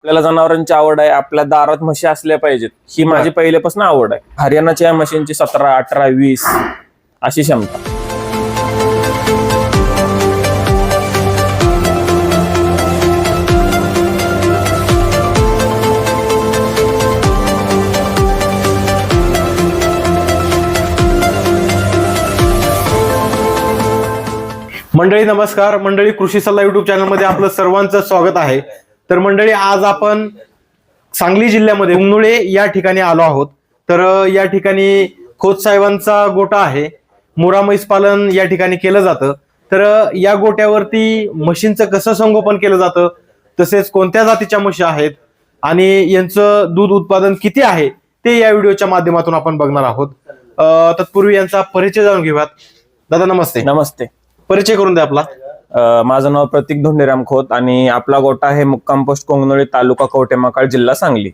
आपल्याला जनावरांची आवड आहे, आपल्या दारात म्हशी असल्या पाहिजेत, ही माझी पहिल्यापासून आवड आहे. हरियाणाच्या म्हशींची 17, 18, 20 अशी क्षमता. मंडळी नमस्कार. मंडळी कृषी सल्ला युट्यूब चॅनलमध्ये आपलं सर्वांचं स्वागत आहे. तर मंडळी आज आपण सांगली जिल्ह्यामध्ये उंगनुळे या ठिकाणी आलो आहोत. तर या ठिकाणी खोत साहेबांचा गोठा आहे. मुरा म्हैस पालन या ठिकाणी केलं जातं. तर या गोट्यावरती म्हशींचं कसं संगोपन केलं जातं, तसेच कोणत्या जातीच्या म्हशी आहेत आणि यांचं दूध उत्पादन किती आहे ते या व्हिडिओच्या माध्यमातून आपण बघणार आहोत. तत्पूर्वी यांचा परिचय जाणून घेऊयात. दादा नमस्ते. नमस्ते. परिचय करून द्या आपला. माझं नाव प्रतीक धोंडीराम खोत आणि आपला गोठा आहे मुक्काम पोस्ट कोंगनोळी, तालुका कवठेमहांकाळ, जिल्हा सांगली.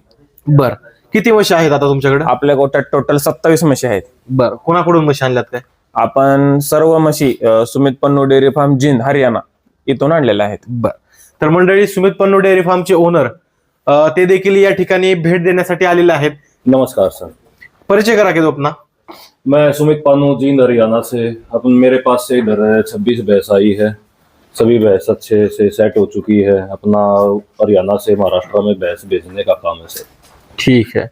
बर, किती म्हशी आहेत आता तुमच्याकडे? आपल्या गोठ्यात टोटल 27 म्हशी आहेत. बर, कोणाकडून म्हशी आणल्यात काय? आपण सर्व म्हशी सुमित पन्नू डेअरी फार्म, जिंद, हरियाणा इथून आणलेल्या आहेत. बर, तर मंडळी सुमित पन्नू डेअरी फार्मचे ओनर ते देखील या ठिकाणी भेट देण्यासाठी आलेले आहेत. नमस्कार सर, परिचय करा के दो अपना. मैं सुमित पानू, जींद, हरियाणा से। अपन मेरे पास से इधर 26 भैंस आई है। सभी भैंस अच्छे से सेट हो चुकी है। अपना हरियाणा से महाराष्ट्र में भैंस बेचने का काम है सर। ठीक आहे.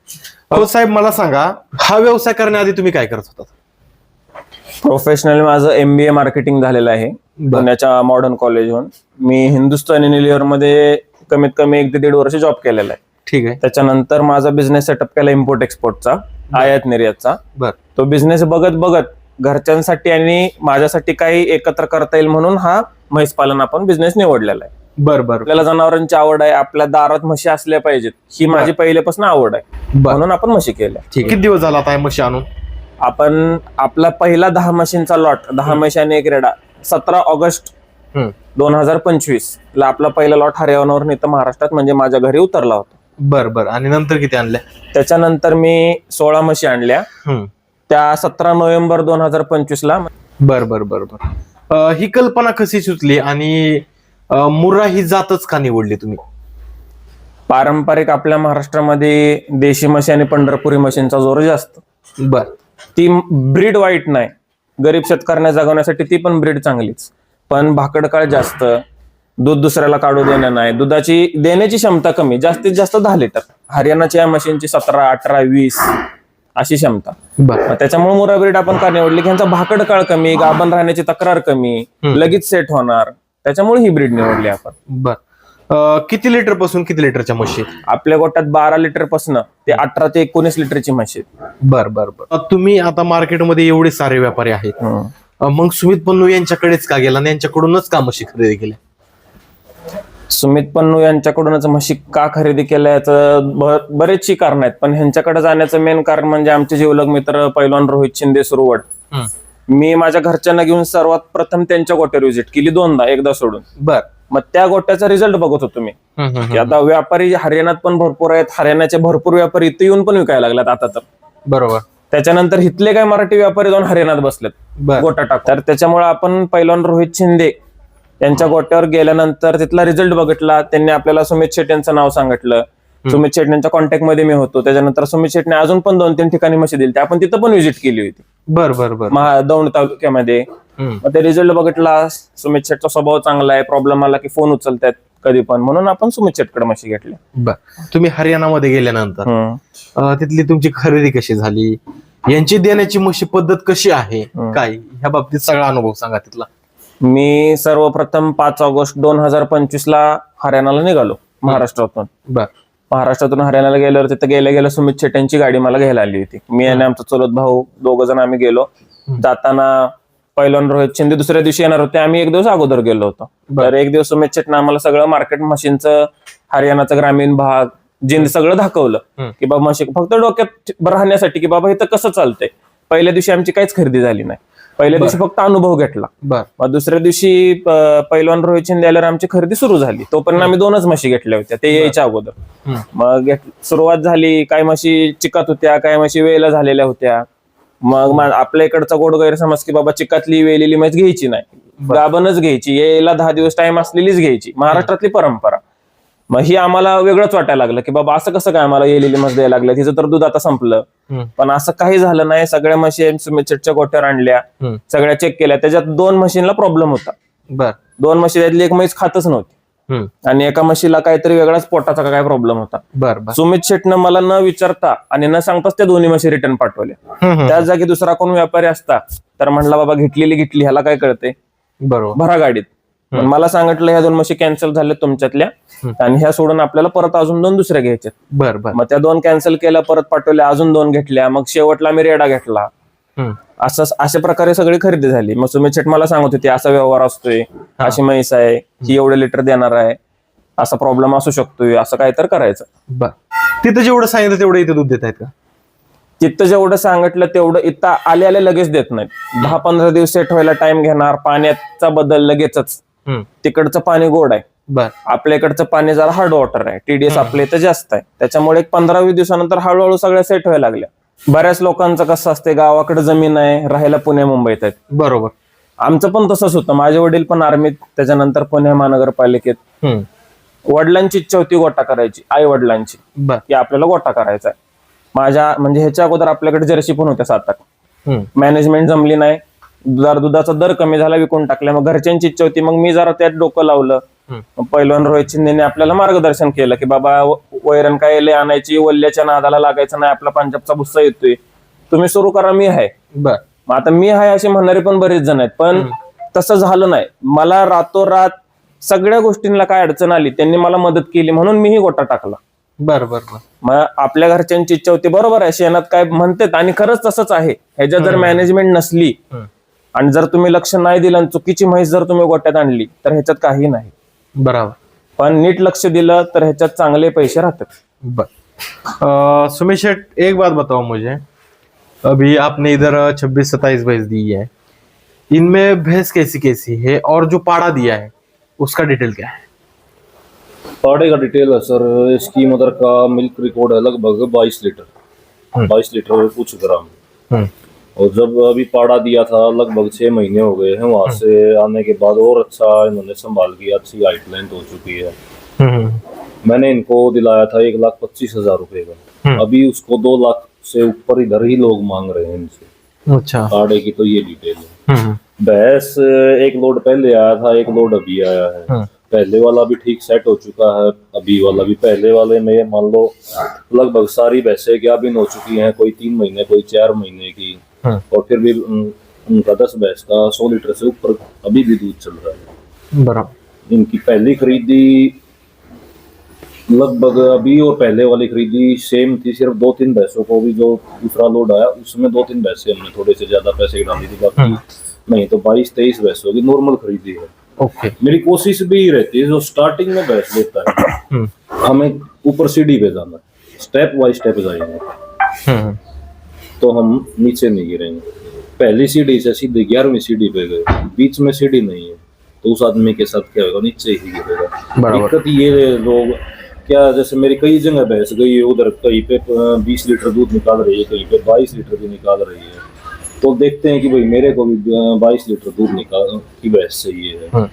हो साहेब, मला सांगा, हा व्यवसाय करण्याआधी तुम्ही काय करत होता? प्रोफेशनल माझं MBA मार्केटिंग झालेलं आहे पुण्याच्या मॉडर्न कॉलेजहून. मी हिंदुस्थान युनिलिव्हर मध्ये कमीत कमी 1 ते 1.5 वर्ष जॉब केलेला आहे. ठीक आहे. त्याच्यानंतर माझा बिझनेस सेटअप केला इम्पोर्ट एक्सपोर्टचा, आयात निर्यातचा. बर, तो बिझनेस बघत बघत घरच्यांसाठी आणि माझ्यासाठी काही एकत्र करता येईल म्हणून हा म्हैस पालन आपण बिझनेस निवडलेला आहे. बर बर. आपल्याला जनावरांची आवड आहे, आपल्या दारात म्हशी असल्या पाहिजेत, ही माझी पहिल्यापासून आवड आहे, म्हणून आपण म्हशी केल्या. ठीक. किती दिवस झाला आता म्हशी आणून? आपण आपला पहिला 10 म्हशींचा लॉट, 10 म्हशी आणि 1 रेडा 17 ऑगस्ट 2025 ला आपला पहिला लॉट हरियाणावरून इथं महाराष्ट्रात म्हणजे माझ्या घरी उतरला होता. बर बर. आणि नंतर किती आणल्या? त्याच्यानंतर मी 16 म्हशी आणल्या, त्या 17 नोव्हेंबर 2025 ला. बर बर बर बर. ही कल्पना कशी सुचली आणि मुर्रा ही जातच का निवडली तुम्ही? पारंपरिक आपल्या महाराष्ट्रामध्ये देशी म्हशी आणि पंढरपुरी म्हशींचा जोर जास्त. बर. ती ब्रीड वाईट नाही, गरीब शेतकऱ्यांना जगवण्यासाठी ती पण ब्रीड चांगलीच, पण भाकडकाळ जास्त, दूध दुसऱ्याला काढू देणं नाही, दुधाची देण्याची क्षमता कमी, जास्तीत जास्त 10 लिटर. हरियाणाच्या या म्हशींची 17, 18, 20 अशी क्षमता. त्याच्यामुळे मुरा ब्रीड आपण का निवडली की ह्यांचा भाकडकाळ कमी, गाभण राहण्याची तक्रार कमी, लगेच सेट होणार, त्याच्यामुळे ही ब्रीड निवडली आपण. बर. किती लिटर पासून किती लिटरच्या म्हशी? आपल्या गोट्यात 12 लिटर पासून ते 18 ते 19 लिटरची म्हशी. बर बर बर. तुम्ही आता मार्केटमध्ये एवढे सारे व्यापारी आहेत, मग सुमित पन्नू यांच्याकडेच का गेला आणि यांच्याकडूनच का म्हशी खरेदी केल्या? सुमित पन्नू यांच्याकडूनच म्हशी का खरेदी केल्या याचं बरेचशी कारण आहेत, पण ह्यांच्याकडे जाण्याचं मेन कारण म्हणजे आमचे जिवलग मित्र पैलवान रोहित शिंदे सुरवड. मी माझ्या घरच्यांना घेऊन सर्वात प्रथम त्यांच्या गोट्यावर व्हिजिट केली 2दा, एकदा सोडून. बर. मग त्या गोट्याचा रिझल्ट बघत होतो मी. आता व्यापारी हरियाणात पण भरपूर आहेत, हरियाणाचे भरपूर व्यापारी इथे येऊन पण विकायला लागल्यात आता तर. बरोबर. त्याच्यानंतर इथले काय मराठी व्यापारी जाऊन हरियाणात बसलेत गोटा टाक. तर त्याच्यामुळे आपण पैलवान रोहित शिंदे यांच्या गोट्यावर गेल्यानंतर तिथला रिझल्ट बघितला. त्यांनी आपल्याला सुमित शेट यांचं नाव सांगितलं. सुमित शेट यांच्या कॉन्टॅक्ट मध्ये मी होतो. त्याच्यानंतर सुमित शेटने अजून पण 2-3 ठिकाणी म्हशी दिली, आपण तिथं पण व्हिजिट केली होती. बर बर बर. दौंड तालुक्यामध्ये. मग ते रिझल्ट बघितला, सुमित शेटचा स्वभाव चांगला आहे, प्रॉब्लेम आला की फोन उचलतात कधी पण, म्हणून आपण सुमित शेटकडे म्हशी घेतल्या. बर. तुम्ही हरियाणामध्ये गेल्यानंतर तिथली तुमची खरेदी कशी झाली, यांची देण्याची म्हशी पद्धत कशी आहे, काय ह्या बाबतीत सगळा अनुभव सांगा तिथला. मी सर्वप्रथम 5 ऑगस्ट 2025 ला हरियाणाला निघालो महाराष्ट्रातून. बर. महाराष्ट्रातून हरियाणाला गेल्यावर तिथे गेल्या सुमित शेट यांची गाडी मला घ्यायला आली होती. मी आणि आमचा चुलत भाऊ 2 जण आम्ही गेलो. जाताना पैलवान रोहित शिंदे दुसऱ्या दिवशी येणार होते, आम्ही 1 दिवस अगोदर गेलो होतो. तर 1 दिवस सुमित शेटने आम्हाला सगळं मार्केट म्हशींचं, हरियाणाचा ग्रामीण भाग, जिंद सगळं दाखवलं की बाबा म्हशी फक्त डोक्यात राहण्यासाठी की बाबा इथं कसं चालतंय. पहिल्या दिवशी आमची काहीच खरेदी झाली नाही, पहिल्या दिवशी फक्त अनुभव घेतला. मग दुसऱ्या दिवशी पैलवान रोहित शिंदे आल्यावर आमची खरेदी सुरू झाली. तोपर्यंत आम्ही 2च म्हशी घेतल्या होत्या ते यायच्या अगोदर. मग सुरुवात झाली, काही म्हशी चिकात होत्या, काही म्हशी वेळेला झालेल्या होत्या. मग आपल्या इकडचा गोड गैरसमज की बाबा चिकातली वेलेली म्हैस घ्यायची नाही, गाभणच घ्यायची, यायला 10 दिवस टाइम असलेलीच घ्यायची, महाराष्ट्रातली परंपरा. मग ही आम्हाला वेगळंच वाटायला लागलं की बाबा असं कसं काय आम्हाला येलेली म्हस द्यायला लागलं, तिचं तर दूध आता संपलं. पण असं काही झालं नाही. सगळ्या म्हशी सुमित शेटच्या गोठ्यावर आणल्या, सगळ्या चेक केल्या. त्याच्यात 2 म्हशींना प्रॉब्लेम होता. बर 2 म्हशी त्यातली एक म्हैस खातच नव्हती आणि एका म्हशीला काहीतरी वेगळाच पोटाचा काय प्रॉब्लेम होता. बर बर सुमित शेटनं मला न विचारता आणि न सांगताच त्या दोन्ही म्हशी रिटर्न पाठवल्या. त्याच जागी दुसरा कोण व्यापारी असता तर म्हणला बाबा घेतली ह्याला काय कळते, बरोबर भरा गाडीत. पण मला सांगितलं ह्या 2 म्हशी कॅन्सल झाल्या तुमच्यातल्या आणि ह्या सोडून आपल्याला परत अजून 2 दुसऱ्या घ्यायच्या. बर बर मग त्या 2 कॅन्सल केल्या, परत पाठवल्या, अजून 2 घेतल्या. मग शेवटला मी रेडा घेतला. अशा प्रकारे सगळी खरेदी झाली. मग सुमित शेट मला सांगत होते असा व्यवहार असतोय, अशी म्हैस आहे, ही एवढे लिटर देणार आहे, असा प्रॉब्लेम असू शकतोय, असं काय तर करायचं. बर तिथं जेवढं सांगितलं तेवढं इथे दूध देत आहेत का? तिथं जेवढं सांगितलं तेवढं इथं आले लगेच देत नाहीत. 10-15 दिवस सेट व्हायला टाइम घेणार. पाण्याचा बदल लगेचच. तिकडचं पाणी गोड आहे, बर आपल्या इकडचं पाणी जरा हार्ड वॉटर आहे. TDS आपल्या इथं जास्त आहे. त्याच्यामुळे 15-20 दिवसानंतर हळूहळू सगळ्या सेट व्हायला लागल्या. बऱ्याच लोकांचं कसं असते, गावाकडे जमीन आहे, राहायला पुणे मुंबईत आहेत. बरोबर आमचं पण तसंच होतं. माझे वडील पण आर्मीत, त्याच्यानंतर पुणे महानगरपालिकेत. वडिलांची इच्छा होती गोटा करायची, आई वडिलांची, बर की आपल्याला गोटा करायचा आहे. माझ्या म्हणजे ह्याच्या अगोदर आपल्याकडे जर्सी पण होत्या 7-8. मॅनेजमेंट जमली नाही, दुधाचा दर कमी झाला, विकून टाकल्या. मग घरच्यांची इच्छा होती, मग मी जरा त्यात डोकं लावलं. पहिलवान रोहित शिंदेने आपल्याला मार्गदर्शन केलं की बाबा वैरण काय लय आणायची, वल्ल्याच्या नादाला लागायचं नाही, आपला पंजाबचा भुस्सा येतोय, तुम्ही सुरू करा, मी आहे. बर मग आता मी आहे असे म्हणणारे पण बरेच जण आहेत. पण तसं झालं नाही. मला रातोरात सगळ्या गोष्टींना काय अडचण आली, त्यांनी मला मदत केली, म्हणून मीही गोटा टाकला. बर बर बर मग आपल्या घरच्यांची इच्छा होती, बरोबर आहे, शेणात काय म्हणतात आणि खरंच तसंच आहे. ह्याच्यात जर मॅनेजमेंट नसली आणि जर तुम्ही लक्ष नाही दिलं आणि चुकीची म्हैस जर तुम्ही गोट्यात आणली तर ह्याच्यात काही नाही. बराबर पण नीट लक्ष दिलं तर ह्याच्यात चांगले पैसे राहतात. बर सुमित शेठ, एक बात बताओ मुझे, अभी आपने इधर 26-27 भैंस दी है, इनमें भैंस कैसी कैसी है और जो पाड़ा दिया है उसका डिटेल क्या है? पाड़े का डिटेल है सर, इसकी मदर का मिल्क रिकॉर्ड है लगभग 22 लीटर 22 लीटर कुछ ग्राम। और जब अभी पाड़ा दिया था लगभग 6 महीने हो गए हैं, वहां से आने के बाद और अच्छा इन्होंने संभाल किया, अच्छी हाइट लेंथ हो चुकी है। मैंने इनको दिलाया था 1,25,000 रुपए का, अभी उसको 2 लाख से ऊपर इधर ही लोग मांग रहे हैं इनसे। अच्छा पाड़े की तो ये डिटेल है। भैंस एक लोड पहले आया था, एक लोड अभी आया है। पहले वाला भी ठीक सेट हो चुका है, अभी वाला भी। पहले वाले में मान लो लगभग सारी भैंसें क्या भी हो चुकी हैं, कोई 3 महीने कोई 4 महीने की, और फिर भी उनका 10 भैंस का 100 लीटर से ऊपर अभी भी दूध चल रहा है। बराबर। इनकी पहली खरीदी लगभग अभी और पहले वाली खरीदी सेम थी, सिर्फ 2-3 भैंसों को भी जो दूसरा लोड आया उसमें 2-3 भैंसें हमने थोड़े से ज्यादा पैसे डाली थी, बाकी नहीं तो 22-23 भैंसों की नॉर्मल खरीदी है। ओके। मेरी कोशिश भी ही रहती है, जो स्टार्टिंग में भैंस लेता है हमें ऊपर सीढ़ी पे जाना है, स्टेप बाय स्टेप जाएंगे तो हम नीचे नहीं गिरेंगे। पहली सीढ़ी से सीधे 11वीं सीढ़ी पे गए, बीच में सीढ़ी नहीं है तो उस आदमी के साथ क्या होगा, नीचे ही गिरेगा। दिक्कत ये लोग क्या, जैसे मेरी कई जगह भैंस गई है, उधर कहीं पे 20 लीटर दूध निकाल रही है, कहीं पे 22 लीटर भी निकाल रही है, तो देखते हैं कि भाई मेरे को भी 22 लीटर दूध निकाल की भैंस चाहिए है।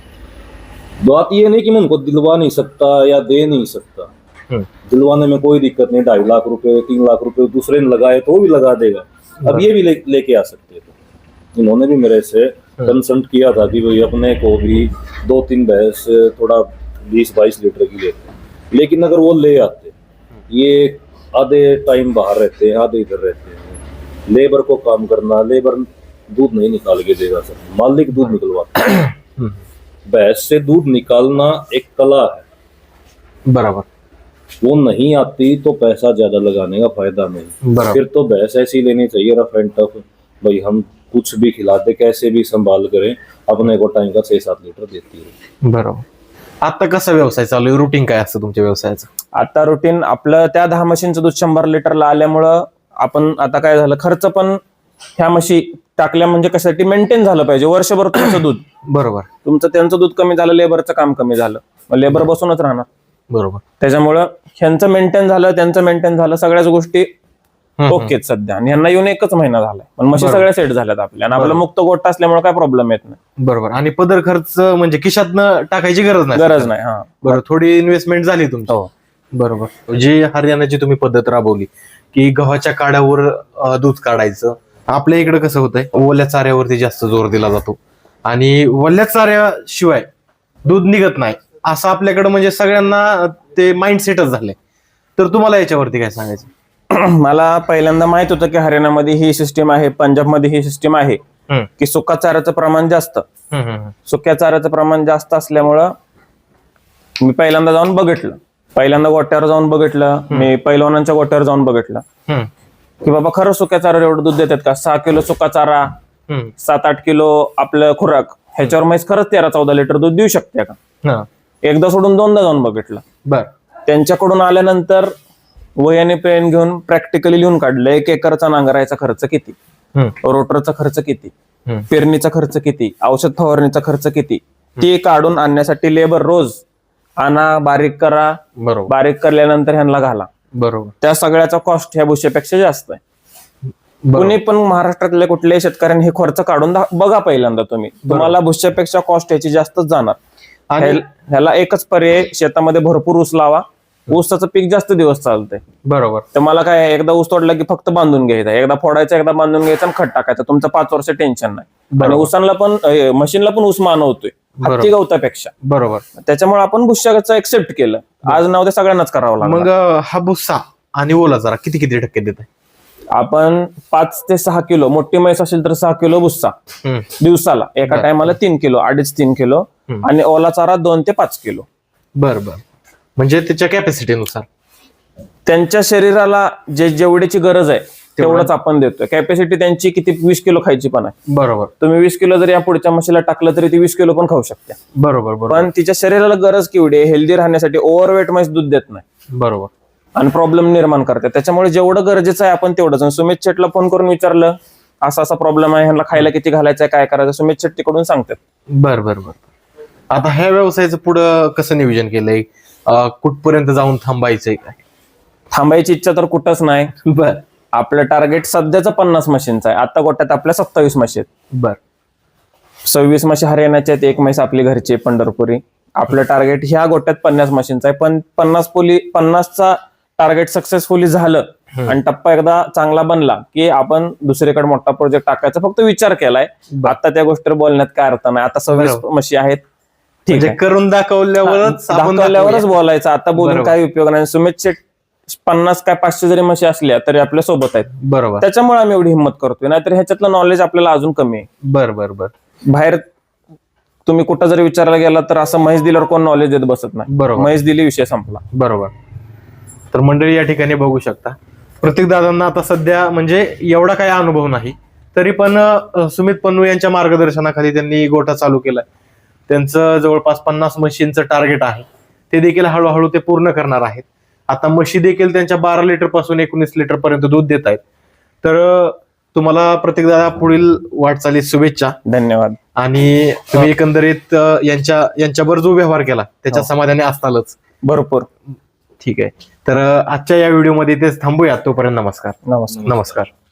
बात ये नहीं कि मैं उनको दिलवा नहीं सकता या दे नहीं सकता, दिलवाने में कोई दिक्कत नहीं। 2.5 लाख रुपए 3 लाख रुपए दूसरे ने लगाए तो भी लगा देगा। अब ये भी लेके आ सकते थे, इन्होंने भी मेरे से कंसल्ट किया था कि भाई अपने को भी 2-3 भैंस थोड़ा 20-22 लीटर की लेते, लेकिन अगर वो ले आते, ये आधे टाइम बाहर रहते हैं, आधे इधर रहते हैं, लेबर को काम करना, लेबर दूध नहीं निकाल के देगा सर, मालिक दूध निकलवाता है। भैंस से दूध निकालना एक कला है, बराबर। वो नहीं आती तो पैसा ज्यादा लगाने का फायदा नहीं। फिर तो भैंस ऐसी लेनी चाहिए रफ एंड टफ, भाई हम कुछ भी खिलाते कैसे भी संभाल करें, अपने को टाइम का 6-7 लीटर देती है। बरोबर। आता कसा व्यवसाय चालू आहे, रुटीन काय असतं तुमच्या व्यवसायाचं? आता रुटीन आपलं त्या 10 म्हशींचं दूध 100 लिटरला आल्यामुळं आपण आता काय झालं, खर्च पण ह्या म्हशी टाकल्या म्हणजे कशासाठी मेंटेन झालं पाहिजे वर्षभर तुमचं दूध। बरोबर। तुमचं त्यांचं दूध कमी झालं, लेबरचं काम कमी झालं, मग लेबर बसूनच राहणार। बरोबर। त्याच्यामुळं ह्यांचं मेंटेन झालं, त्यांचं मेंटेन झालं, सगळ्याच गोष्टी ओकेच सध्या, आणि यांना येऊन एकच महिना झालाय, पण म्हशी सगळ्या सेट झाल्यात आपल्या, आणि आपला मुक्त गोठा असल्यामुळे काय प्रॉब्लेम येत नाही. बरोबर. आणि पदर खर्च म्हणजे खिशातनं टाकायची गरज नाही. गरज नाही. हा बरं, थोडी इन्व्हेस्टमेंट झाली तुमची. हो. बरोबर. जी हरियाणाची तुम्ही पद्धत राबवली की गव्हाच्या काड्यावर दूध काढायचं, आपल्या इकडे कसं होतंय, ओल्या चाऱ्यावरती जास्त जोर दिला जातो आणि ओल्या चाऱ्याशिवाय दूध निघत नाही असं आपल्याकडे म्हणजे सगळ्यांना ते माइंडसेटच झालंय. तर तुम्हाला याच्यावरती काय सांगायचं? मला पहिल्यांदा माहित होतं की हरियाणामध्ये ही सिस्टीम आहे, पंजाबमध्ये ही सिस्टीम आहे की सुका चाऱ्याचं प्रमाण जास्त. सुक्या चाऱ्याचं प्रमाण जास्त असल्यामुळं मी पहिल्यांदा जाऊन बघितलं, पहिल्यांदा गोट्यावर जाऊन बघितलं, मी पैलवानांच्या गोट्यावर जाऊन बघितलं की बाबा खरं सुक्या चाऱ्यावर एवढं दूध देतात का? 6 किलो सुका चारा, 7-8 किलो आपलं खुराक, ह्याच्यावर म्हैस खरंच 13-14 लिटर दूध देऊ शकते का? एकदा सोडून दोनदा जाऊन बघितलं. बर. त्यांच्याकडून आल्यानंतर वयाने पेन घेऊन प्रॅक्टिकली लिहून काढलं, 1 एकरचा नांगरायचा खर्च किती, रोटरचा खर्च किती, पेरणीचा खर्च किती, औषध फवारणीचा खर्च किती, ते काढून आणण्यासाठी लेबर रोज आणा, बारीक करा, बरोबर. बारीक करल्यानंतर ह्यांना घाला. बरोबर. त्या सगळ्याचा कॉस्ट ह्या भुश्यापेक्षा जास्त आहे. कुणी पण महाराष्ट्रातल्या कुठल्याही शेतकऱ्यांनी हे खर्च काढून बघा पहिल्यांदा तुम्ही, तुम्हाला भुश्यापेक्षा कॉस्ट ह्याची जास्तच जाणार. ह्याला एकच पर्याय, शेतामध्ये भरपूर ऊस लावा, ऊसाचं पीक जास्त दिवस चालतंय. बरोबर. तर मला काय, एकदा ऊस तोडला की फक्त बांधून घ्यायचा, एकदा फोडायचा, एकदा बांधून घ्यायचा आणि खत टाकायचं, तुमचं 5 वर्ष टेन्शन नाही. आणि ऊसांना पण, मशीनला पण ऊस मानवतोय हत्ती गवतापेक्षा. बरोबर. त्याच्यामुळे आपण भुश्याचं एक्सेप्ट केलं. आज नाव ते सगळ्यांनाच करावं लागलं. मग हा भुस्सा आणि ओला चारा किती टक्के देत आहे? आपण 5 ते 6 किलो, मोठी म्हैस असेल तर 6 किलो भुस्सा दिवसाला, एका टायमाला 3 किलो, 2.5-3 किलो, आणि ओला चारा 2 ते 5 किलो. बरोबर. म्हणजे त्याच्या कॅपॅसिटीनुसार त्यांच्या शरीराला जेवढीची गरज आहे तेवढंच आपण देतोय. कॅपॅसिटी त्यांची किती, 20 किलो खायची पण आहे. बरोबर. तुम्ही 20 किलो जर या पुढच्या म्हशीला टाकलं तरी ती 20 किलो पण खाऊ शकते. बरोबर. बरोबर. पण तिच्या शरीराला गरज केवढी आहे, हेल्दी राहण्यासाठी. ओव्हरवेट म्हैस दूध देत नाही. बरोबर. आणि प्रॉब्लेम निर्माण करते. त्याच्यामुळे जेवढं गरजेचं आहे आपण तेवढंच. सुमित शेटला फोन करून विचारलं, असा असा प्रॉब्लेम आहे, ह्यांना खायला किती घालायचं, काय करायचं, सुमित शेट तिकडून सांगतात. बर. आता ह्या व्यवसायाचं पुढं कसं नियोजन केलंय? कुठपर्यंत जाऊन थांबायचंय? काय थांबायची इच्छा तर कुठंच नाही. बर. आपलं टार्गेट सध्याचं 50 मशीनचं आहे. आता गोट्यात आपल्या 27 म्हशी आहेत. बर. 26 म्हशी हरियाणाच्या आहेत, 1 म्हैस आपली घरची पंढरपुरी. आपलं टार्गेट ह्या गोट्यात 50 मशीनचं आहे. पण 50चा टार्गेट सक्सेसफुली झालं आणि टप्पा एकदा चांगला बनला की आपण दुसरीकडे मोठा प्रोजेक्ट टाकायचा फक्त विचार केलाय. आता त्या गोष्टीवर बोलण्यात काय अर्थ नाही. आता 26 म्हशी आहेत, ठीक म्हणजे आहे, करून दाखवल्यावरच बोलायचं. आता बोलून काही उपयोग नाही. सुमित शेट 50 काय 500 जरी म्हशी असल्या तरी आपल्या सोबत आहेत. बरोबर. त्याच्यामुळे आम्ही एवढी हिंमत करतोय, नाहीतर ह्याच्यातलं नॉलेज आपल्याला अजून कमी आहे. बर. बाहेर तुम्ही कुठं जरी विचारायला गेला तर असं म्हैस दिल्यावर कोण नॉलेज देत बसत नाही. बरोबर. म्हैस दिली, विषय संपला. बरोबर. तर मंडळी या ठिकाणी बघू शकता, प्रतीक दादांना आता सध्या म्हणजे एवढा काही अनुभव नाही, तरी पण सुमित पन्नू यांच्या मार्गदर्शनाखाली त्यांनी गोठा चालू केलाय. त्यांचं जवळपास 50 म्हशींचं टार्गेट आहे. ते देखील हळूहळू ते पूर्ण करणार आहेत. आता म्हशी देखील त्यांच्या 12 लिटर पासून 19 लिटर पर्यंत दूध देत आहेत. तर तुम्हाला प्रतीक दादा पुढील वाटचालीत शुभेच्छा. धन्यवाद. आणि तुम्ही एकंदरीत यांच्यावर जो व्यवहार केला त्याच्या समाधानी असतालच. भरपूर. ठीक आहे. तर आजच्या या व्हिडिओमध्ये तेच थांबूया. तोपर्यंत नमस्कार. नमस्कार.